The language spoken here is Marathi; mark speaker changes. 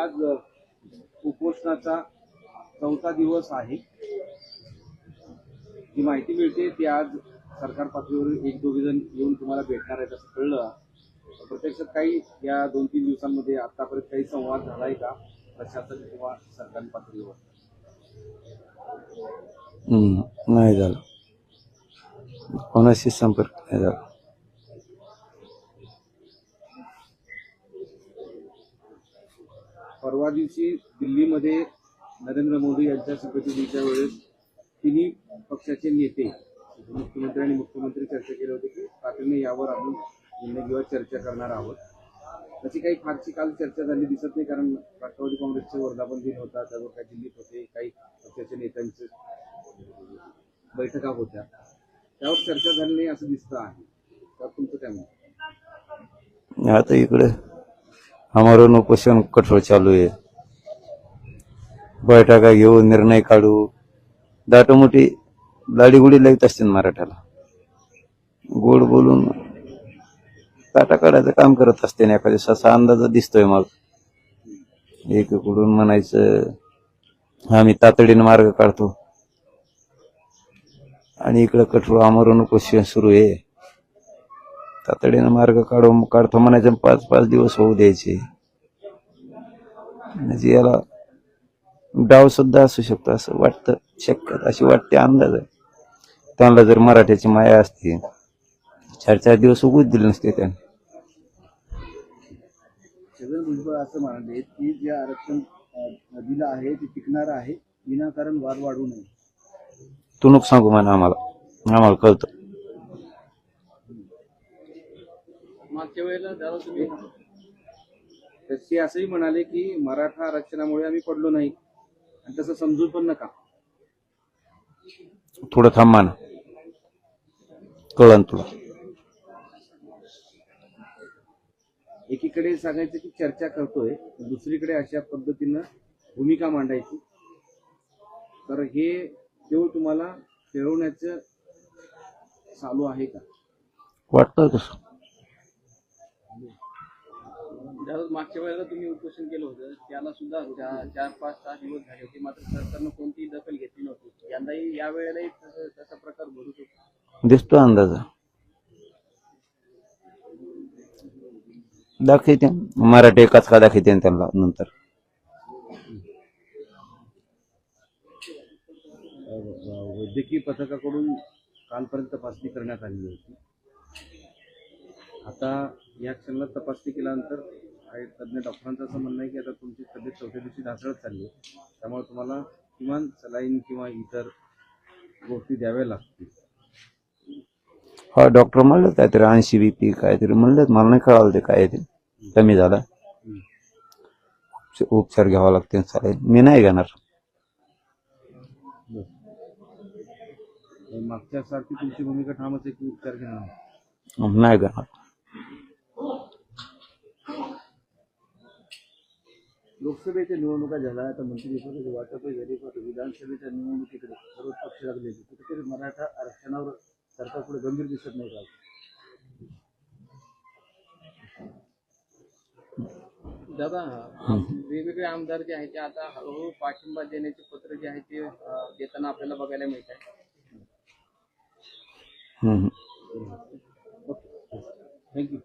Speaker 1: आज उपोषणाचा 4था दिवस आहे. जी माहिती मिळते ती आज सरकार पातळीवर एक दोघे जण येऊन तुम्हाला भेटणार आहेत असं कळलं. प्रत्यक्षात काही या 2-3 दिवसांमध्ये आतापर्यंत काही संवाद झालाय का प्रशासन किंवा सरकारी पातळीवर?
Speaker 2: नाही झाला, कोणाशी संपर्क नाही झाला.
Speaker 1: परवा दिवशी दिल्लीमध्ये नरेंद्र मोदी यांच्या शपथविधीच्या वेळेस तिन्ही पक्षाचे नेते मुख्यमंत्री आणि मुख्यमंत्री चर्चा केली होती की तातडीने यावर आम्ही निर्णय किंवा चर्चा करणार आहोत. त्याची काही फारशी काल चर्चा झाली दिसत नाही, कारण राष्ट्रवादी काँग्रेसचे वर्धापन दिन होता, त्यावर काही दिल्लीत होते, काही पक्षाच्या नेत्यांचे बैठका होत्या, त्यावर चर्चा झाली नाही असं दिसतं आहे. तर तुमचं काय म्हणणं?
Speaker 2: आता इकडे आमरण उपोषण कठोर चालू आहे. बैठका घेऊ, निर्णय काढू, दाटमोठी दाढीगुडी लावत असते मराठ्याला. गोड बोलून काटा काढायचं काम करत असते ना. एखाद्या असा अंदाज दिसतोय. मग एकीकडून म्हणायचं आम्ही तातडीने मार्ग काढतो आणि इकडे कठोर आमरण उपोषण सुरू आहे. तातडीने मार्ग काढतो म्हणायचं, 5-5 दिवस होऊ द्यायचे. म्हणजे याला डाव सुद्धा असू शकतो असं वाटतं, शक्यता अशी वाटते, अंदाज आहे. त्यांना जर मराठ्याची माया असती 4-4 दिवस उगूच दिले नसते त्यांनी.
Speaker 1: छगन भुजबळ असं म्हणाले की जे आरक्षण दिलं आहे ते टिकणार आहे, विनाकारण वाद वाढवू नये.
Speaker 2: तू नको सांगू म्हणा, आम्हाला कळतं.
Speaker 1: मागच्या वेळेला दादा तुम्ही ते असंही म्हणाले की मराठा आरक्षणामुळे आम्ही पडलो नाही, आणि तसं समजून पण नका.
Speaker 2: थोडं थांब ना, कळलं तुला.
Speaker 1: एकीकडे सांगायचं की चर्चा करतोय, दुसरीकडे अशा पद्धतीनं भूमिका मांडायची, तर हे केवळ तुम्हाला खेळवण्याचं चालू आहे का?
Speaker 2: वाटतं तसं.
Speaker 1: मागच्या वेळेला तुम्ही उपोषण केलं होतं, त्याला सुद्धा 4-5-6 दिवस झाले होते, मात्र सरकारनं कोणतीही दखल घेतली नव्हती. यंदाही या वेळेलाही तसा प्रकार घडू शकतो.
Speaker 2: दिसतो अंदाज. दाखवते मराठी एकाच का दाखवते त्यांना नंतर.
Speaker 1: वैद्यकीय पथकाकडून कालपर्यंत तपासणी करण्यात आली होती. आता या क्षणाला तपासणी केल्यानंतर तज्ञ डॉक्टरांचं असं म्हणणं आहे की आता तुमची तब्येत 4थ्या दिवशी ढासळत चालली आहे, त्यामुळे तुम्हाला किमान सलाईन किंवा इतर गोष्टी द्याव्या लागतील.
Speaker 2: हा, डॉक्टर म्हणलं काहीतरी 80 BP काहीतरी म्हणलं, मला नाही कळालं ते काय ते कमी झाला, उपचार घ्यावा लागते. सलाईन मी नाही घेणार.
Speaker 1: मागच्या सारखी तुमची भूमिका ठामच आहे की उपचार घेणार
Speaker 2: नाही घेणार.
Speaker 1: लोकसभेच्या निवडणुका झाल्या, आता मंत्रिपदाची वाटपही झाली, विधानसभेच्या निवडणुकीकडे सर्व पक्ष लागले, कुठेतरी मराठा आरक्षणावर सरकार पुढे गंभीर दिसत नाही का? दादा, वेगवेगळे आमदार जे आहेत ते आता हळूहळू पाठिंबा देण्याचे पत्र जे आहे ते देताना आपल्याला बघायला मिळत आहे. थँक्यू.